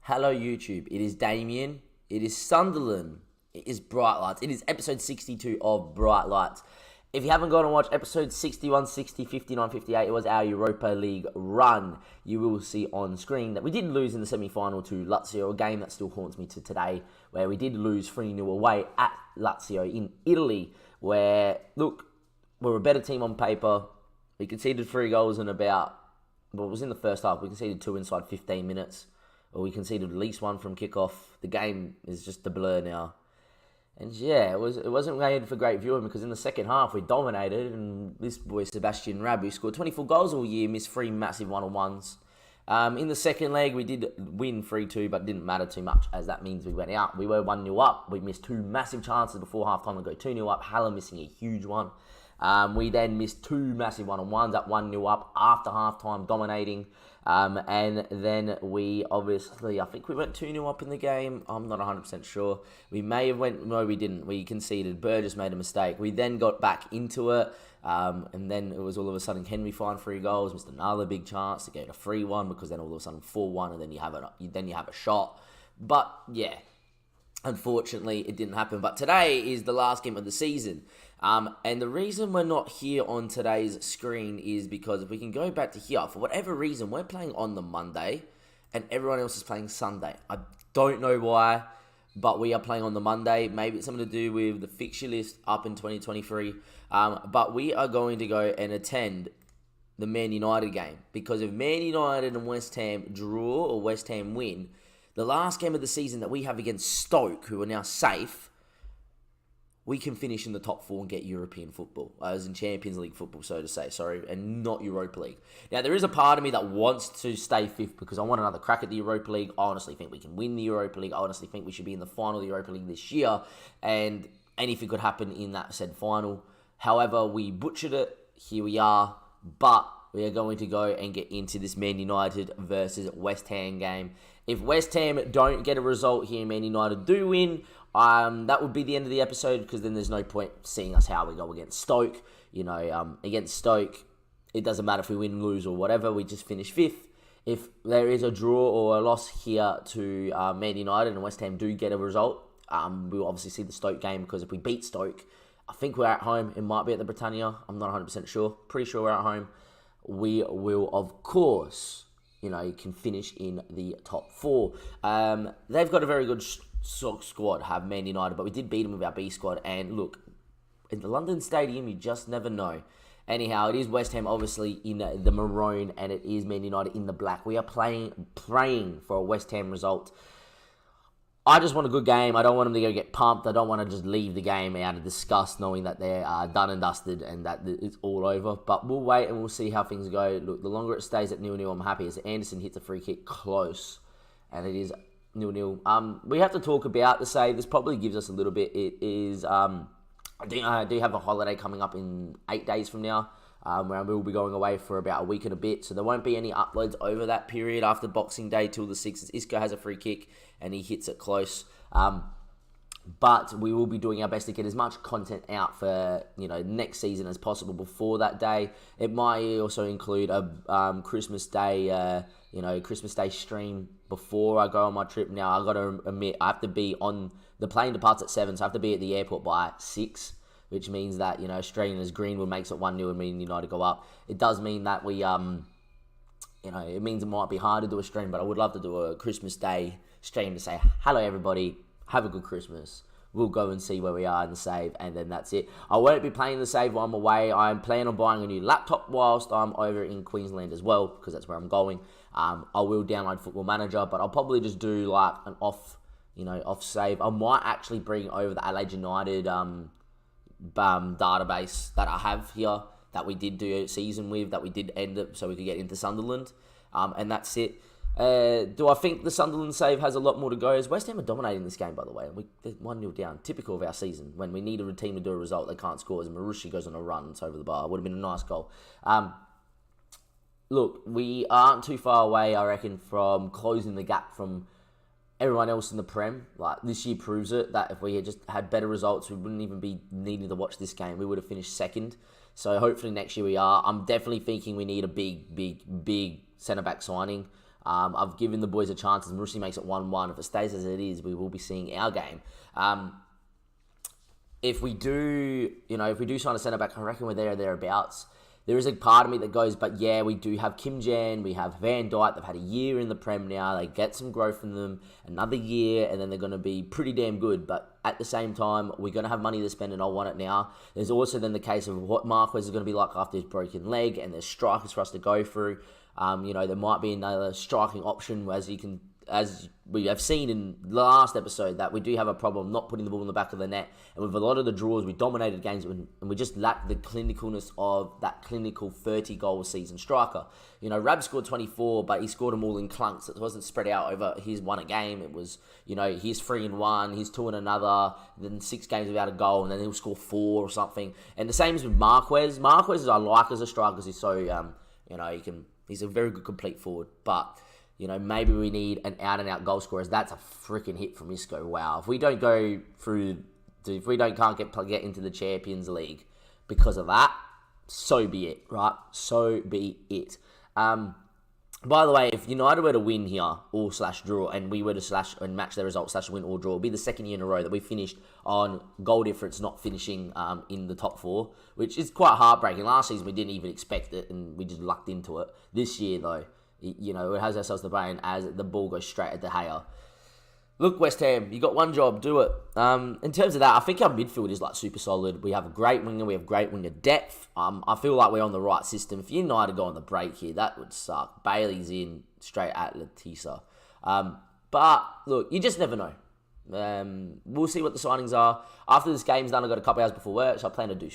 Hello YouTube, it is Damien, it is Sunderland, it is Bright Lights, it is episode 62 of Bright Lights. If you haven't gone and watched episode 61, 60, 59, 58, it was our Europa League run. You will see on screen that we did lose in the semi-final to Lazio, a game that still haunts me to today, where we did lose 3-0 away at Lazio in Italy, where, look, we're a better team on paper. We conceded 3 goals in about, well, it was in the first half, we conceded 2 inside 15 minutes. Or we conceded at least 1 from kickoff. The game is just a blur now. And yeah, it wasn't made for great viewing because in the second half we dominated, and this boy Sebastian Rab, who scored 24 goals all year, missed 3 massive one-on-ones. In the second leg we did win 3-2, but it didn't matter too much as that means we went out. We were 1-0 up. We missed 2 massive chances before half-time to go 2-0 up. Haller missing a huge one. We then missed 2 massive one-on-ones at 1-0 up after half-time, dominating. And then we obviously, I think we went 2-0 up in the game. I'm not 100% sure. We may have no, we didn't. We conceded. Burgess made a mistake. We then got back into it. And then it was all of a sudden, can we find 3 goals? Missed another big chance to get a 3-1 because then all of a sudden 4-1 and then you have a shot. But yeah, unfortunately, it didn't happen. But today is the last game of the season. And the reason we're not here on today's screen is because if we can go back to here, for whatever reason, we're playing on the Monday and everyone else is playing Sunday. I don't know why, but we are playing on the Monday. Maybe it's something to do with the fixture list up in 2023. But we are going to go and attend the Man United game, because if Man United and West Ham draw or West Ham win, the last game of the season that we have against Stoke, who are now safe, we can finish in the top 4 and get European football, as in Champions League football, so to say, and not Europa League. Now, there is a part of me that wants to stay 5th because I want another crack at the Europa League. I honestly think we can win the Europa League. I honestly think we should be in the final of the Europa League this year, and anything could happen in that said final. However, we butchered it. Here we are, but we are going to go and get into this Man United versus West Ham game. If West Ham don't get a result here, Man United do win, that would be the end of the episode, because then there's no point seeing us how we go against Stoke. Against Stoke, it doesn't matter if we win, lose, or whatever. We just finish 5th. If there is a draw or a loss here to Man United and West Ham do get a result, we'll obviously see the Stoke game, because if we beat Stoke, I think we're at home. It might be at the Britannia. I'm not 100% sure. Pretty sure we're at home. We will, of course, can finish in the top 4. They've got a very good squad, have Man United, but we did beat them with our B squad. And look, in the London Stadium, you just never know. Anyhow, it is West Ham obviously in the maroon, and it is Man United in the black. We are praying for a West Ham result. I just want a good game. I don't want them to go get pumped. I don't want to just leave the game out of disgust, knowing that they're done and dusted and that it's all over. But we'll wait and we'll see how things go. Look, the longer it stays at 0-0, I'm happy, as Anderson hits a free kick close, and it is 0-0. We have to talk about the save. This probably gives us a little bit. It is, I do have a holiday coming up in 8 days from now, where I will be going away for about a week and a bit. So there won't be any uploads over that period after Boxing Day till the 6th. Isco has a free kick and he hits it close. But we will be doing our best to get as much content out for next season as possible before that day. It might also include a Christmas Day Christmas Day stream before I go on my trip. Now, I got to admit, I have to be on, the plane departs at 7, so I have to be at the airport by 6, which means that, Australian as Greenwood makes it 1-0 and Man United go up. It does mean that we, it means it might be hard to do a stream, but I would love to do a Christmas Day stream to say, hello everybody, have a good Christmas. We'll go and see where we are in the save, and then that's it. I won't be playing the save while I'm away. I'm planning on buying a new laptop whilst I'm over in Queensland as well, because that's where I'm going. I will download Football Manager, but I'll probably just do like an off save. I might actually bring over the Adelaide United database that I have here, that we did do a season with, that we did end up so we could get into Sunderland, and that's it. Do I think the Sunderland save has a lot more to go? As West Ham are dominating this game, by the way. They're 1-0 down. Typical of our season. When we need a team to do a result, they can't score. As Marushi goes on a run, it's over the bar. Would have been a nice goal. Look, we aren't too far away, I reckon, from closing the gap from everyone else in the Prem. Like, this year proves it, that if we had just had better results, we wouldn't even be needing to watch this game. We would have finished 2nd. So hopefully next year we are. I'm definitely thinking we need a big centre-back signing. I've given the boys a chance, and Marusi makes it 1-1. If it stays as it is, we will be seeing our game. If we do sign a centre-back, I reckon we're there or thereabouts. There is a part of me that goes, but yeah, we do have Kim Jan, we have Van Dijk. They've had a year in the Prem now. They get some growth from them, another year, and then they're going to be pretty damn good. But at the same time, we're going to have money to spend, and I want it now. There's also then the case of what Marquez is going to be like after his broken leg, and there's strikers for us to go through. There might be another striking option, as we have seen in the last episode, that we do have a problem not putting the ball in the back of the net. And with a lot of the draws, we dominated games, and we just lacked the clinicalness of that clinical 30-goal season striker. Rab scored 24, but he scored them all in clunks. It wasn't spread out over he's won a game. It was, he's 3 in one, he's 2 in another, then 6 games without a goal, and then he'll score 4 or something. And the same is with Marquez. Marquez, I like as a striker, because he's so, he's a very good complete forward, but maybe we need an out-and-out goal scorer. That's a freaking hit from Isco. Wow. If we can't get into the Champions League because of that, so be it, right? So be it. By the way, if United were to win here, or /draw, and we were to match their result /win or draw, it'll be the second year in a row that we finished on goal difference, not finishing in the top 4, which is quite heartbreaking. Last season, we didn't even expect it, and we just lucked into it. This year, though, it has ourselves the brain as the ball goes straight at De Gea. Look, West Ham, you got one job, do it. In terms of that, I think our midfield is super solid. We have a great winger, we have great winger depth. I feel like we're on the right system. If United go on the break here, that would suck. Bailey's in straight at Letizia. But look, you just never know. We'll see what the signings are. After this game's done, I've got a couple hours before work, so I plan to do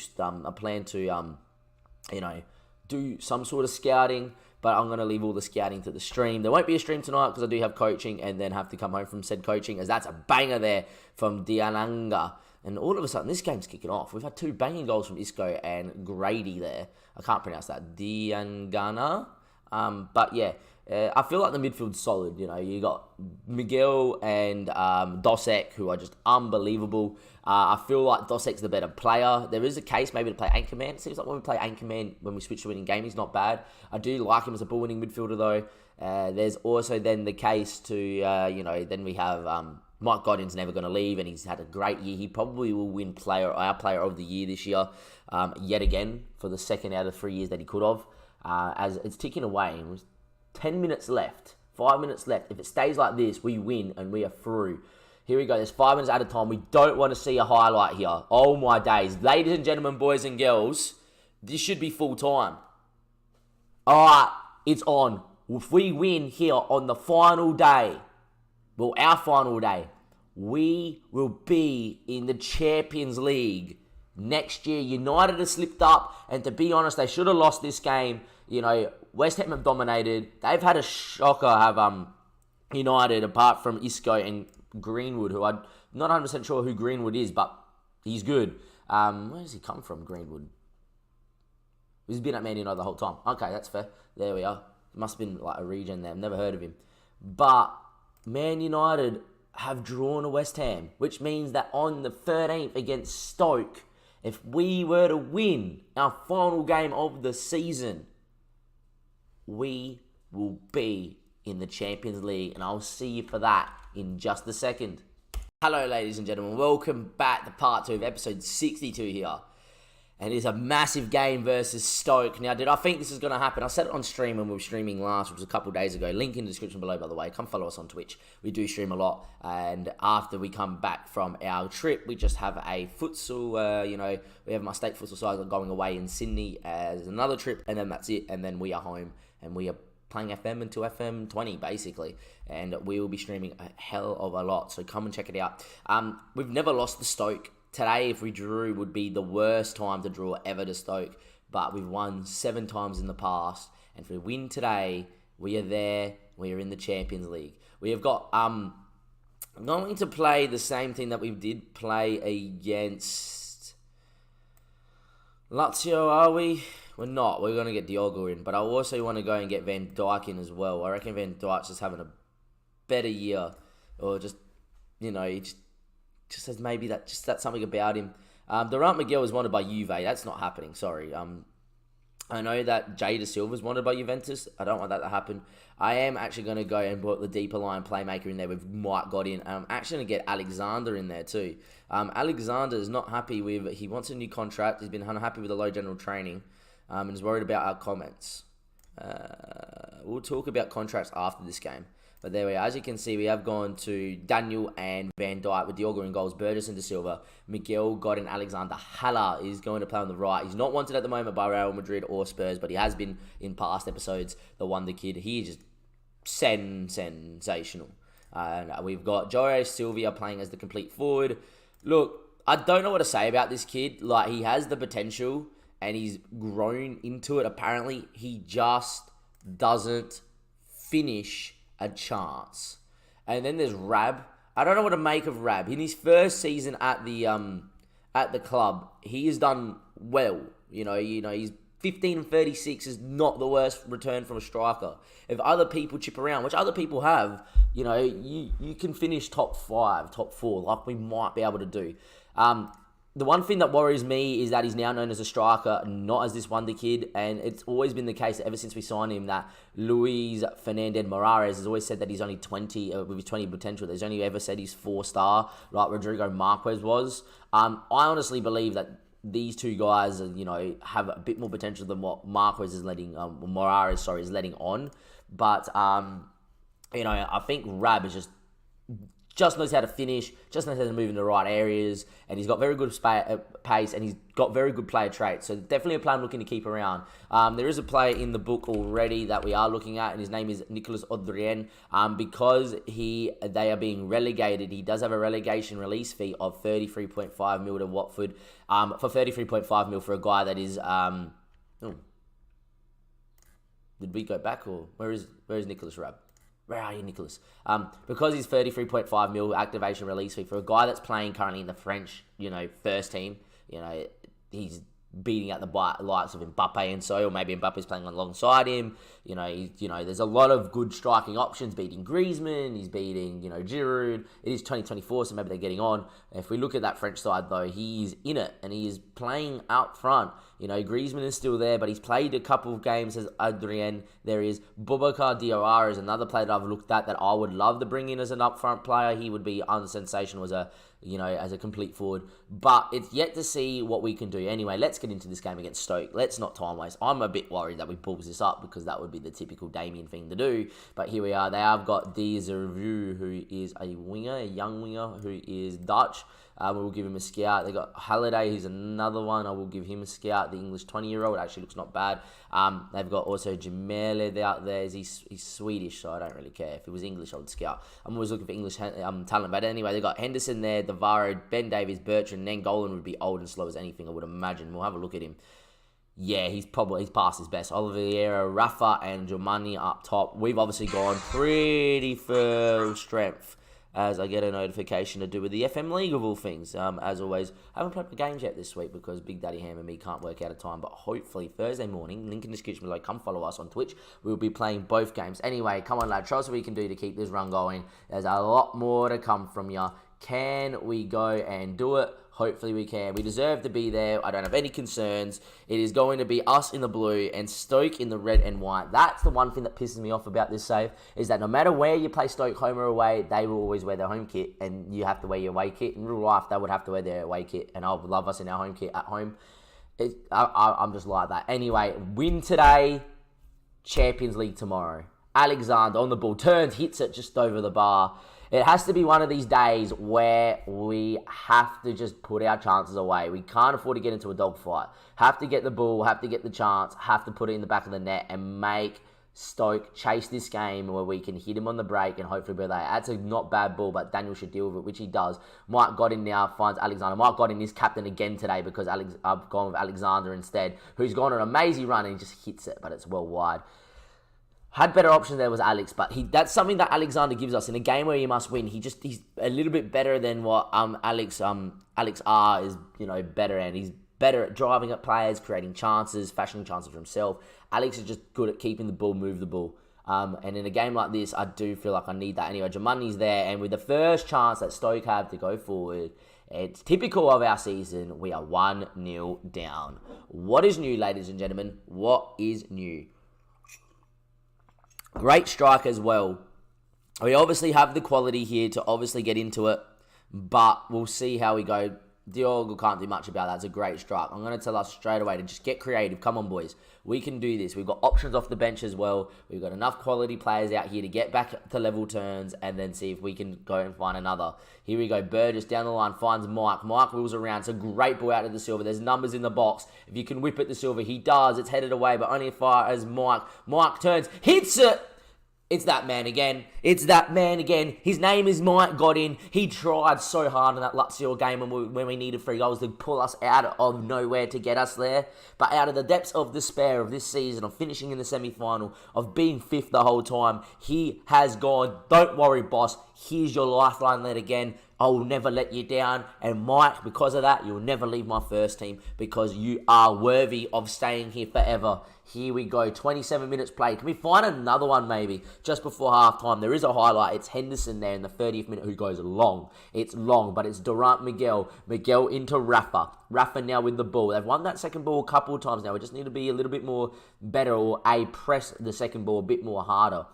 some sort of scouting. But I'm going to leave all the scouting to the stream. There won't be a stream tonight because I do have coaching and then have to come home from said coaching, as that's a banger there from Diananga. And all of a sudden, this game's kicking off. We've had 2 banging goals from Isco and Grady there. I can't pronounce that. Diangana. But yeah, I feel like the midfield's solid. You got Miguel and Dosek, who are just unbelievable. I feel like Dosek's the better player. There is a case maybe to play Anchorman. It seems like when we play Anchorman, when we switch to winning game, he's not bad. I do like him as a ball-winning midfielder, though. There's also then the case to, then we have Mike Godwin's never going to leave, and he's had a great year. He probably will win our player of the year this year, yet again, for the second out of 3 years that he could have. As it's ticking away, and 10 minutes left, 5 minutes left. If it stays like this, we win and we are through. Here we go. There's 5 minutes at a time. We don't want to see a highlight here. Oh my days. Ladies and gentlemen, boys and girls, this should be full time. All right, it's on. If we win here on the final day, our final day, we will be in the Champions League next year. United have slipped up, and to be honest, they should have lost this game. West Ham have dominated. They've had a shocker, have United, apart from Isco and Greenwood, who I'm not 100% sure who Greenwood is, but he's good. Where does he come from, Greenwood? He's been at Man United the whole time. Okay, that's fair. There we are. Must have been like a regen there. I've never heard of him. But Man United have drawn a West Ham, which means that on the 13th against Stoke, if we were to win our final game of the season, we will be in the Champions League, and I'll see you for that in just a second. Hello, ladies and gentlemen. Welcome back to part 2 of episode 62 here. And it's a massive game versus Stoke. Now, did I think this is going to happen? I said it on stream when we were streaming last, which was a couple of days ago. Link in the description below, by the way. Come follow us on Twitch. We do stream a lot. And after we come back from our trip, we just have a futsal, we have my state futsal side going away in Sydney as another trip. And then that's it. And then we are home. And we are playing FM until FM 20, basically. And we will be streaming a hell of a lot. So come and check it out. We've never lost to Stoke. Today, if we drew, would be the worst time to draw ever to Stoke. But we've won 7 times in the past. And if we win today, we are there. We are in the Champions League. We have got... going to play the same thing that we did play against Lazio, are we? We're not. We're going to get Diogo in. But I also want to go and get Van Dijk in as well. I reckon Van Dijk's just having a better year. Or just, he just says maybe that's something about him. Durant Miguel is wanted by Juve. That's not happening. Sorry. I know that Jay Da Silva's wanted by Juventus. I don't want that to happen. I am actually going to go and put the deeper line playmaker in there with Mike got in. I'm actually going to get Alexander in there too. Alexander is not happy with... He wants a new contract. He's been unhappy with the low general training and is worried about our comments. We'll talk about contracts after this game. But there we are. As you can see, we have gone to Daniel and Van Dijk with Diogo in goals, Burgess and Da Silva. Miguel Godin, Alexander Haller is going to play on the right. He's not wanted at the moment by Real Madrid or Spurs, but he has been in past episodes, the Wonder Kid. He is just sensational. And we've got Joao Silva playing as the complete forward. Look, I don't know what to say about this kid. Like, he has the potential, and he's grown into it. Apparently, he just doesn't finish a chance. And then there's Rab. I don't know what to make of Rab. In his first season at the club, he has done well. You know, he's 15 and 36 is not the worst return from a striker. If other people chip around, which other people have, you know, you can finish top 5, top 4, like we might be able to do. The one thing that worries me is that he's now known as a striker, not as this wonder kid. And it's always been the case ever since we signed him that Luis Fernandez Morales has always said that he's only 20, with his 20 potential. There's only ever said he's 4-star, like Rodrigo Marquez was. I honestly believe that these two guys, you know, have a bit more potential than what Marquez is letting, Morales, is letting on. But, you know, I think Rab is just knows how to finish, just knows how to move in the right areas, and he's got very good pace, and he's got very good player traits. So definitely a player I'm looking to keep around. There is a player in the book already that we are looking at, and his name is Nicolas Adrien. Because they are being relegated, he does have a relegation release fee of 33.5 mil to Watford. For 33.5 mil for a guy that is... Did we go back, or where is Nicolas Rab? Where are you, Nicholas? Because he's 33.5 mil activation release fee for a guy that's playing currently in the French, you know, first team. You know, he's beating out the likes of Mbappe and so, or maybe Mbappe's playing alongside him. You know, there's a lot of good striking options. Beating Griezmann, he's beating, you know, Giroud. It is 2024, so maybe they're getting on. If we look at that French side, though, he's in it and he is playing out front. You know, Griezmann is still there, but he's played a couple of games as Adrien. There is Boubacar Diawara is another player that I've looked at that I would love to bring in as an upfront player. He would be sensational as a complete forward. But it's yet to see what we can do. Anyway, let's get into this game against Stoke. Let's not time waste. I'm a bit worried that we balls this up because that would be the typical Damien thing to do. But here we are. They have got Dezervu, who is a young winger, who is Dutch. We will give him a scout. They got Halliday, who's another one. I will give him a scout. The English 20-year-old actually looks not bad. They've got also Jamele out there. He's Swedish, so I don't really care. If he was English, I would scout. I'm always looking for English talent. But anyway, they got Henderson there, Davaro, Ben Davies, Bertrand, Nangolan would be old and slow as anything, I would imagine. We'll have a look at him. Yeah, he's past his best. Oliveira, Rafa, and Giovanni up top. We've obviously gone pretty full strength as I get a notification to do with the FM League of all things. As always, I haven't played the games yet this week because Big Daddy Ham and me can't work out a time. But hopefully Thursday morning, link in the description below, come follow us on Twitch. We'll be playing both games. Anyway, come on, lad. Show us what we can do to keep this run going. There's a lot more to come from you. Can we go and do it? Hopefully we can. We deserve to be there. I don't have any concerns. It is going to be us in the blue and Stoke in the red and white. That's the one thing that pisses me off about this save, is that no matter where you play Stoke, home or away, they will always wear their home kit and you have to wear your away kit. In real life, they would have to wear their away kit, and I would love us in our home kit at home. I'm just like that. Anyway, win today, Champions League tomorrow. Alexander on the ball, turns, hits it just over the bar. It has to be one of these days where we have to just put our chances away. We can't afford to get into a dogfight. Have to get the ball, have to get the chance, have to put it in the back of the net and make Stoke chase this game where we can hit him on the break and hopefully be there. That's a not bad ball, but Daniel should deal with it, which he does. Mike Godin now finds Alexander. Mike Godin is captain again today because I've gone with Alexander instead, who's gone on an amazing run and he just hits it, but it's well wide. Had better options there was Alex, but that's something that Alexander gives us. In a game where you must win, he's a little bit better than what Alex R is, better, and he's better at driving at players, creating chances, fashioning chances for himself. Alex is just good at keeping the ball, move the ball. And in a game like this, I do feel like I need that. Anyway, Jamani's there, and with the first chance that Stoke have to go forward, It's typical of our season. We are 1-0 down. What is new, ladies and gentlemen? What is new? Great strike as well. We obviously have the quality here to obviously get into it, but we'll see how we go. Diogo can't do much about that. It's a great strike. I'm going to tell us straight away to just get creative. Come on, boys. We can do this. We've got options off the bench as well. We've got enough quality players out here to get back to level turns and then see if we can go and find another. Here we go. Burgess down the line finds Mike. Mike wheels around. It's a great ball out to the Silver. There's numbers in the box. If you can whip it to Silver, he does. It's headed away, but only as far as Mike. Mike turns, hits it. It's that man again. It's that man again. His name is Mike Godin. He tried so hard in that Lazio game when we needed 3 goals to pull us out of nowhere to get us there. But out of the depths of despair of this season, of finishing in the semi-final, of being 5th the whole time, he has gone, don't worry, boss. Here's your lifeline led again. I will never let you down. And Mike, because of that, you'll never leave my first team because you are worthy of staying here forever. Here we go. 27 minutes played. Can we find another one maybe just before halftime? There is a highlight. It's Henderson there in the 30th minute who goes long. It's long, but it's Durant Miguel. Miguel into Rafa. Rafa now with the ball. They've won that second ball a couple of times now. We just need to be a little bit more better or press the second ball a bit more harder.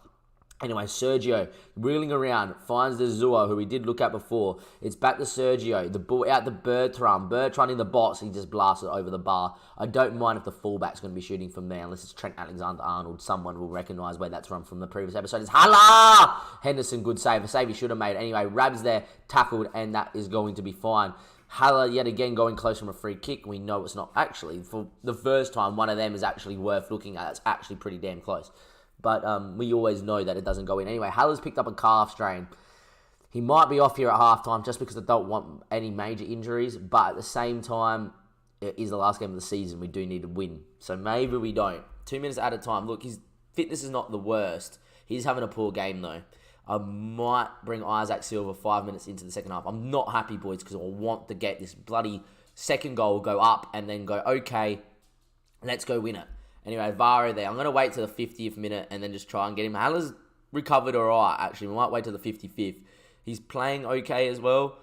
Anyway, Sergio, wheeling around, finds the Zua, who we did look at before. It's back to Sergio. The ball out to Bertrand. Bertrand in the box. He just blasts it over the bar. I don't mind if the fullback's going to be shooting from there, unless it's Trent Alexander-Arnold. Someone will recognise where that's from the previous episode. It's Hala! Henderson, good save. A save he should have made. Anyway, Rab's there, tackled, and that is going to be fine. Hala yet again going close from a free kick. We know it's not actually. For the first time, one of them is actually worth looking at. It's actually pretty damn close. But we always know that it doesn't go in. Anyway, Haller's picked up a calf strain. He might be off here at halftime just because I don't want any major injuries. But at the same time, it is the last game of the season. We do need to win. So maybe we don't. 2 minutes at a time. Look, his fitness is not the worst. He's having a poor game, though. I might bring Isaac Silva 5 minutes into the second half. I'm not happy, boys, because I want to get this bloody second goal, go up, and then go, okay, let's go win it. Anyway, Varo there. I'm going to wait till the 50th minute and then just try and get him. Haller's recovered all right, actually. We might wait till the 55th. He's playing okay as well.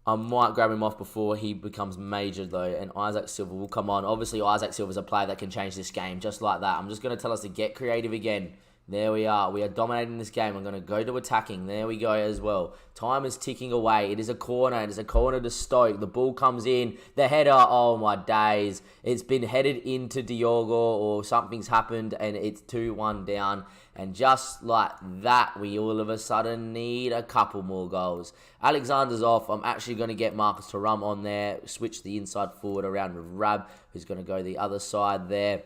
I might grab him off before he becomes major, though, and Isaac Silva will come on. Obviously, Isaac Silva's a player that can change this game just like that. I'm just going to tell us to get creative again. There we are. We are dominating this game. I'm going to go to attacking. There we go as well. Time is ticking away. It is a corner. It is a corner to Stoke. The ball comes in. The header. Oh, my days. It's been headed into Diogo or something's happened and it's 2-1 down. And just like that, we all of a sudden need a couple more goals. Alexander's off. I'm actually going to get Marcus Thuram on there. Switch the inside forward around with Rab, who's going to go the other side there.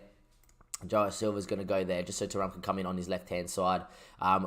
Joe Silva's going to go there just so Thuram can come in on his left-hand side.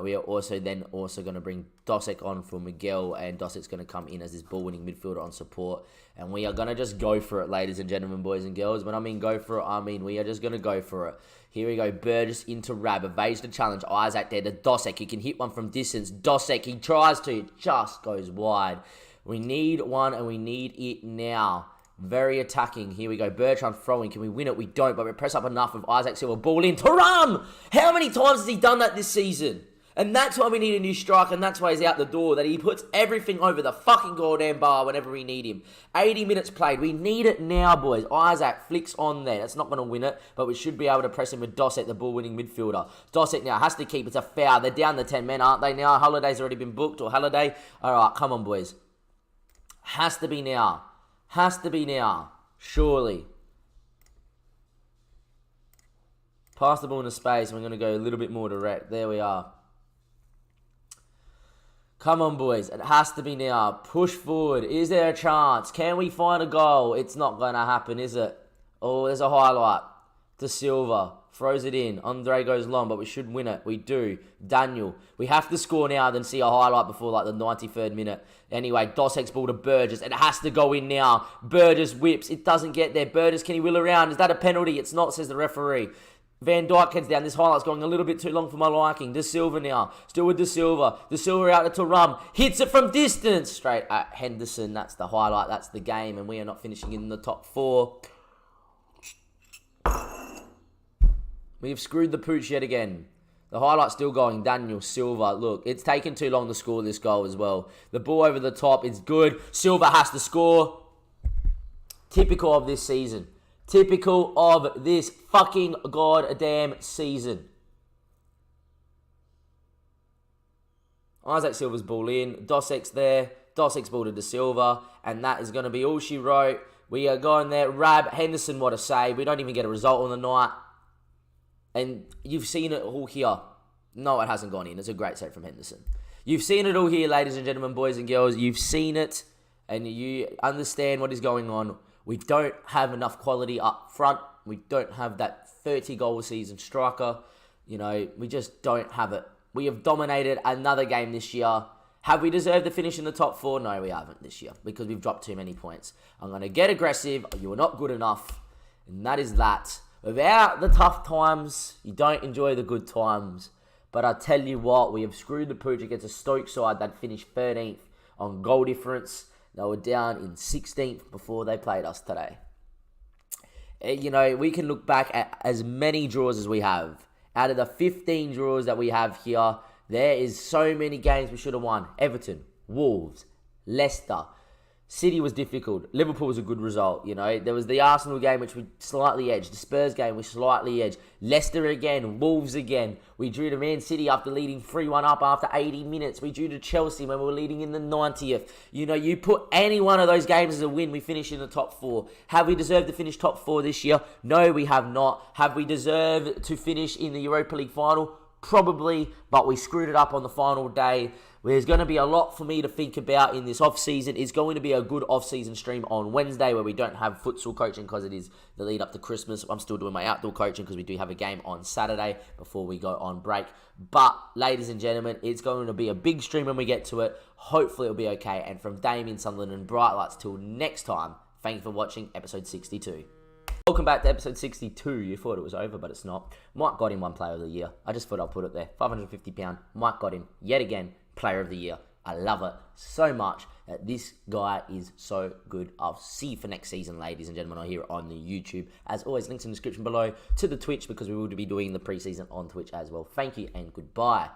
We are also going to bring Dosek on for Miguel, and Dosek's going to come in as this ball-winning midfielder on support. And we are going to just go for it, ladies and gentlemen, boys and girls. When I mean go for it, I mean we are just going to go for it. Here we go. Burgess into Rab. Evades the challenge. Isaac there to Dosek. He can hit one from distance. Dosek, he tries to. It just goes wide. We need one, and we need it now. Very attacking. Here we go. Bertrand throwing. Can we win it? We don't, but we press up enough with Isaac Silva. Ball in. Thuram! How many times has he done that this season? And that's why we need a new striker, and that's why he's out the door, that he puts everything over the fucking goddamn bar whenever we need him. 80 minutes played. We need it now, boys. Isaac flicks on there. That's not going to win it, but we should be able to press him with Dosek, the ball-winning midfielder. Dosek now has to keep. It's a foul. They're down to 10 men, aren't they now? Holiday's already been booked, or Holiday. All right, come on, boys. Has to be now. Has to be now. Surely. Pass the ball into space. We're going to go a little bit more direct. There we are. Come on, boys. It has to be now. Push forward. Is there a chance? Can we find a goal? It's not going to happen, is it? Oh, there's a highlight. To Silva. Throws it in. Andre goes long, but we should win it. We do. Daniel. We have to score now, then see a highlight before like the 93rd minute. Anyway, Dosek's ball to Burgess. It has to go in now. Burgess whips. It doesn't get there. Burgess, can he wheel around? Is that a penalty? It's not, says the referee. Van Dijk heads down. This highlight's going a little bit too long for my liking. De Silva now. Still with De Silva. De Silva out to Thuram. Hits it from distance. Straight at Henderson. That's the highlight. That's the game. And we are not finishing in the top 4. We have screwed the pooch yet again. The highlight's still going. Daniel Silva. Look, it's taken too long to score this goal as well. The ball over the top is good. Silva has to score. Typical of this season. Typical of this fucking goddamn season. Isaac Silva's ball in. Dosek's there. Dosek's ball to De Silva. And that is going to be all she wrote. We are going there. Rab, Henderson, what a save. We don't even get a result on the night. And you've seen it all here. No, it hasn't gone in. It's a great save from Henderson. You've seen it all here, ladies and gentlemen, boys and girls. You've seen it. And you understand what is going on. We don't have enough quality up front. We don't have that 30-goal season striker. You know, we just don't have it. We have dominated another game this year. Have we deserved to finish in the top 4? No, we haven't this year because we've dropped too many points. I'm going to get aggressive. You are not good enough. And that is that. Without the tough times, you don't enjoy the good times. But I tell you what, we have screwed the pooch against a Stoke side that finished 13th on goal difference. They were down in 16th before they played us today. You know, we can look back at as many draws as we have. Out of the 15 draws that we have here, there is so many games we should have won. Everton, Wolves, Leicester. City was difficult. Liverpool was a good result, you know. There was the Arsenal game, which we slightly edged. The Spurs game, we slightly edged. Leicester again. Wolves again. We drew to Man City after leading 3-1 up after 80 minutes. We drew to Chelsea when we were leading in the 90th. You know, you put any one of those games as a win, we finish in the top 4. Have we deserved to finish top 4 this year? No, we have not. Have we deserved to finish in the Europa League final? Probably, but we screwed it up on the final day. There's going to be a lot for me to think about in this off-season. It's going to be a good off-season stream on Wednesday where we don't have futsal coaching because it is the lead up to Christmas. I'm still doing my outdoor coaching because we do have a game on Saturday before we go on break. But, ladies and gentlemen, it's going to be a big stream when we get to it. Hopefully it'll be okay. And from Damien, Sunderland and Bright Lights till next time, thank you for watching episode 62. Welcome back to episode 62. You thought it was over, but it's not. Mike got him one player of the year. I just thought I'll put it there. £550. Mike got him yet again player of the year. I love it so much that this guy is so good. I'll see you for next season, ladies and gentlemen, here on the YouTube. As always, links in the description below to the Twitch because we will be doing the preseason on Twitch as well. Thank you and goodbye.